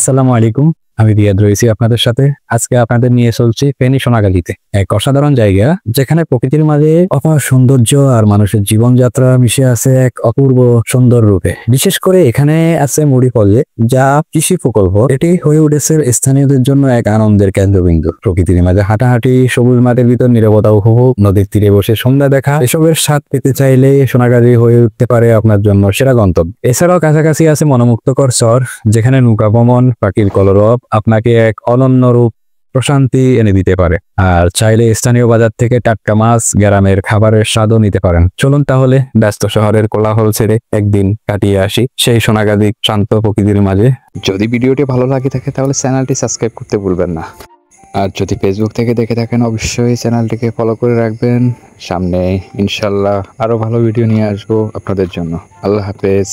আসসালামু আলাইকুম। আমি রিয়াদ রয়েছি আপনাদের সাথে। আজকে আপনাদের নিয়ে চলছি ফেনী সোনাগাজীতে। এক অসাধারণ জায়গা যেখানে প্রকৃতির মাঝে অপার সৌন্দর্য আর মানুষের জীবনযাত্রা মিশে আছে এক অপূর্ব সুন্দর রূপে। বিশেষ করে এখানে আছে মুড়ি প্রজেক্ট, যা কৃষি প্রকল্প। এটি হয়ে উঠেছে স্থানীয়দের জন্য এক আনন্দের কেন্দ্রবিন্দু। প্রকৃতির মাঝে হাঁটাহাঁটি, সবুজ মাঠের ভিতর নীরবতা উপভোগ, নদীর তীরে বসে সন্ধ্যা দেখা, এসবের স্বাদ পেতে চাইলে সোনাগাজী হয়ে উঠতে পারে আপনার জন্য সেরা গন্তব্য। এছাড়াও কাছাকাছি আছে মনোমুগ্ধকর চর, যেখানে নৌকা ভ্রমণ, পাখির কলরব আপনাকে এক অনন্য রূপ প্রশান্তি এনে দিতে পারে। আর চাইলে স্থানীয় বাজার থেকে টাটকা মাছ, গ্রামের খাবারের স্বাদও নিতে পারেন। চলুন তাহলে ব্যস্ত শহরের কোলাহল ছেড়ে একদিন কাটিয়ে আসি সেই সোনাগাজী শান্ত প্রকৃতির মাঝে। যদি ভিডিওটি ভালো লাগে থাকে তাহলে চ্যানেলটি সাবস্ক্রাইব করতে ভুলবেন না। আর যদি ফেসবুক থেকে দেখে থাকেন অবশ্যই চ্যানেলটিকে ফলো করে রাখবেন। সামনে ইনশাল্লাহ আরো ভালো ভিডিও নিয়ে আসবো আপনাদের জন্য। আল্লাহ হাফেজ।